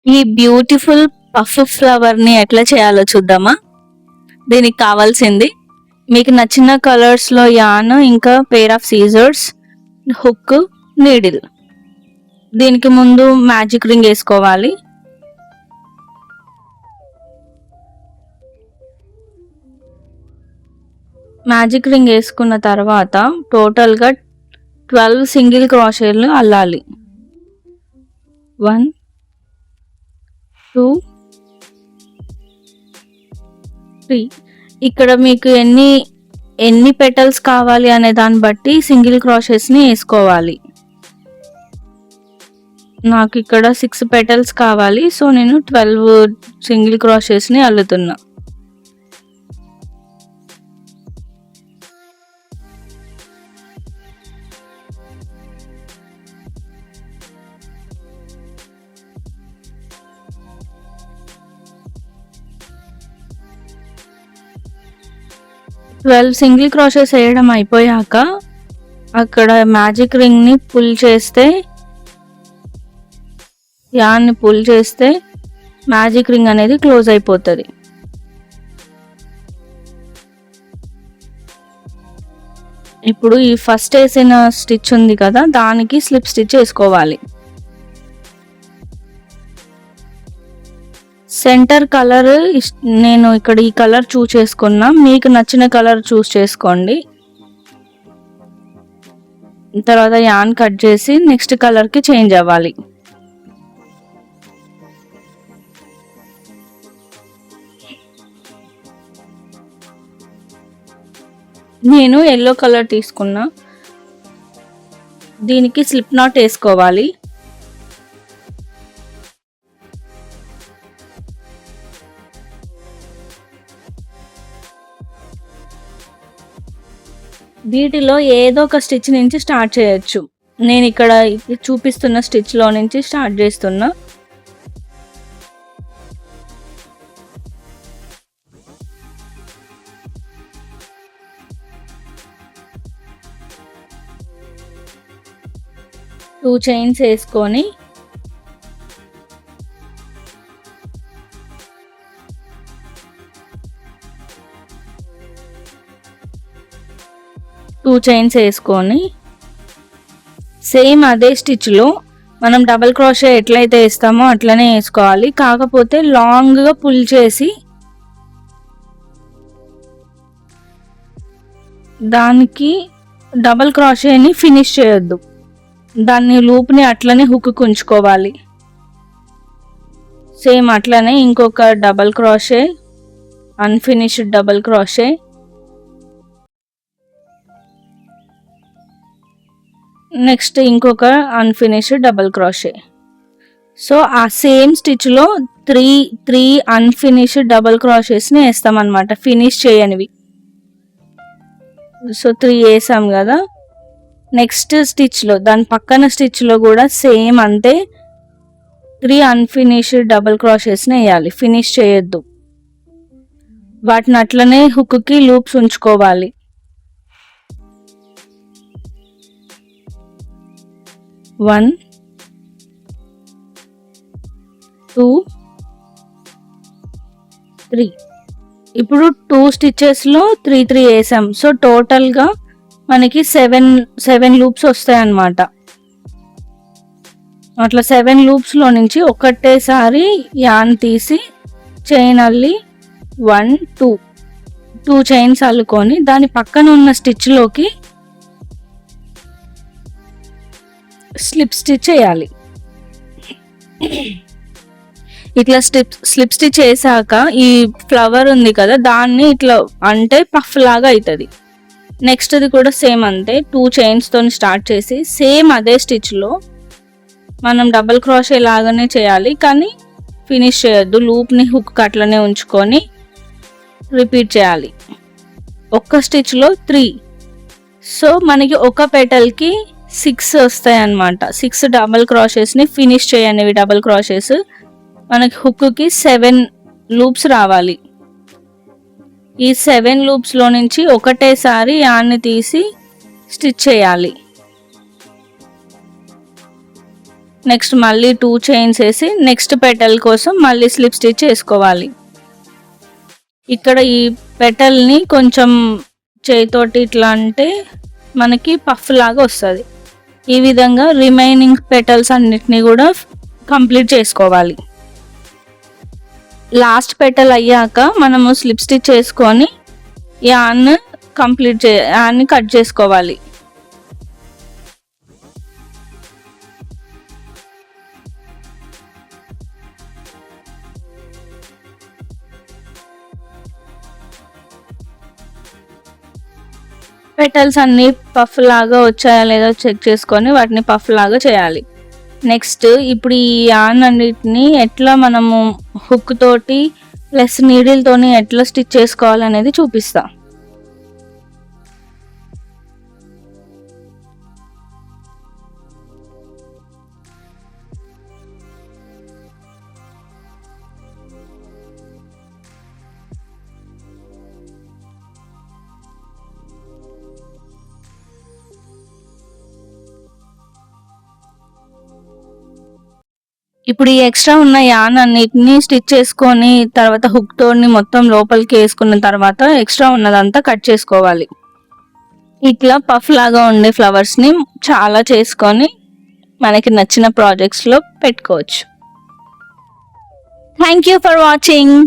ఈ beautiful puff flower ని ఎట్లా చేయాలో చూద్దామా. దీనికి కావాల్సింది మీకు నచ్చిన కలర్స్ లో యాన్, ఇంకా pair of scissors, hook, needle. దీనికి ముందు మ్యాజిక్ రింగ్ వేసుకోవాలి. మ్యాజిక్ రింగ్ వేసుకున్న తర్వాత టోటల్గా 12 సింగిల్ క్రాషేలు అల్లాలి. 1 2 3. ఇక్కడ మీకు ఎన్ని పెటల్స్ కావాలి అనే దాన్ని బట్టి సింగిల్ క్రాషెస్ని వేసుకోవాలి. నాకు ఇక్కడ 6 పెటల్స్ కావాలి, సో నేను 12 సింగిల్ క్రాషెస్ని అల్లుతున్నా. ట్వెల్వ్ సింగిల్ క్రాషెస్ వేయడం అయిపోయాక అక్కడ మ్యాజిక్ రింగ్ని పుల్ చేస్తే, యాన్ని పుల్ చేస్తే మ్యాజిక్ రింగ్ అనేది క్లోజ్ అయిపోతుంది. ఇప్పుడు ఈ ఫస్ట్ వేసిన స్టిచ్ ఉంది కదా, దానికి స్లిప్ స్టిచ్ వేసుకోవాలి. సెంటర్ కలర్ నేను ఇక్కడ ఈ కలర్ చూస్ చేసుకున్నా, మీకు నచ్చిన కలర్ చూస్ చేసుకోండి. తర్వాత యాన్ కట్ చేసి నెక్స్ట్ కలర్కి చేంజ్ అవ్వాలి. నేను ఎల్లో కలర్ తీసుకున్నా. దీనికి స్లిప్ నాట్ వేసుకోవాలి. వీటిలో ఏదో ఒక స్టిచ్ నుంచి స్టార్ట్ చేయొచ్చు. నేను ఇక్కడ చూపిస్తున్న స్టిచ్లో నుంచి స్టార్ట్ చేస్తున్నా. టూ చైన్స్ వేసుకొని సేమ్ అదే స్టిచ్లో మనం డబల్ క్రోషే ఎట్లయితే వేస్తామో అట్లనే వేసుకోవాలి. కాకపోతే లాంగ్గా పుల్ చేసి దానికి డబల్ క్రోషేని ఫినిష్ చేయొద్దు, దాన్ని లూప్ని అట్లనే హుక్ ఉంచుకోవాలి. సేమ్ అట్లనే ఇంకొక double crochet, unfinished double crochet, next ఇంకొక అన్ఫినిష్డ్ డబల్ క్రోషే. సో ఆ సేమ్ స్టిచ్లో త్రీ అన్ఫినిష్డ్ డబల్ క్రోషెస్ని వేస్తామన్నమాట, ఫినిష్ చేయనివి. సో 3 వేసాం కదా. నెక్స్ట్ స్టిచ్లో దాని పక్కన స్టిచ్లో కూడా సేమ్ అంతే 3 అన్ఫినిష్డ్ డబల్ క్రోషెస్ని వేయాలి, ఫినిష్ చేయొద్దు. వాటిని అట్లనే హుక్కి లూప్స్ ఉంచుకోవాలి. 1 2 3. ఇప్పుడు 2 స్టిచెస్లో 3 వేసాం. సో టోటల్గా మనకి 7 లూప్స్ వస్తాయి అన్నమాట. అట్లా 7 లూప్స్లో నుంచి ఒకటేసారి యాన్ తీసి చైన్ అల్లి 1 2 చైన్స్ అల్లుకొని దాని పక్కన ఉన్న స్టిచ్లోకి స్లిప్ స్టిచ్ చేయాలి. ఇట్లా స్లిప్ స్టిచ్ చేశాక ఈ ఫ్లవర్ ఉంది కదా, దాన్ని ఇట్లా అంటే పఫ్ లాగా అవుతుంది. నెక్స్ట్ది కూడా సేమ్ అంతే, 2 చైన్స్తో స్టార్ట్ చేసి సేమ్ అదే స్టిచ్లో మనం డబల్ క్రోషే లాగానే చేయాలి, కానీ ఫినిష్ చేయొద్దు. లూప్ని హుక్ అట్లనే ఉంచుకొని రిపీట్ చేయాలి. ఒక్క స్టిచ్లో 3. సో మనకి ఒక పెటల్కి 6 వస్తాయి అన్నమాట. 6 డబల్ క్రాషెస్ని ఫినిష్ చేయనివి డబల్ క్రాషెస్. మనకి హుక్కి 7 లూప్స్ రావాలి. ఈ 7 లూప్స్లో నుంచి ఒకటేసారి యాన్ని తీసి స్టిచ్ చేయాలి. నెక్స్ట్ మళ్ళీ 2 చైన్స్ వేసి నెక్స్ట్ పెటల్ కోసం మళ్ళీ స్లిప్ స్టిచ్ వేసుకోవాలి. ఇక్కడ ఈ పెటల్ని కొంచెం చేయితోటి ఇట్లా అంటే మనకి పఫ్ లాగా వస్తుంది. ఈ విధంగా రిమైనింగ్ పెటల్స్ అన్నిటినీ కూడా కంప్లీట్ చేసుకోవాలి. లాస్ట్ పెటల్ అయ్యాక మనము స్లిప్ స్టిచ్ చేసుకొని యాన్ కట్ చేసుకోవాలి. పెటల్స్ అన్ని పఫ్ లాగా వచ్చాయా లేదో చెక్ చేసుకొని వాటిని పఫ్ లాగా చేయాలి. నెక్స్ట్ ఇప్పుడు ఈ యాన్ అన్నిటిని ఎట్లా మనము హుక్ తోటి ప్లస్ నీడిల్ తోని ఎట్లా స్టిచ్ చేసుకోవాలనేది చూపిస్తా. ఇప్పుడు ఈ ఎక్స్ట్రా ఉన్న యాన్ అన్నిటిని స్టిచ్ చేసుకొని తర్వాత హుక్ తోని మొత్తం లోపలికి వేసుకున్న తర్వాత ఎక్స్ట్రా ఉన్నదంతా కట్ చేసుకోవాలి. ఇట్లా పఫ్ లాగా ఉండే ఫ్లవర్స్ ని చాలా చేసుకొని మనకి నచ్చిన ప్రాజెక్ట్స్ లో పెట్టుకోవచ్చు. Thank you for watching.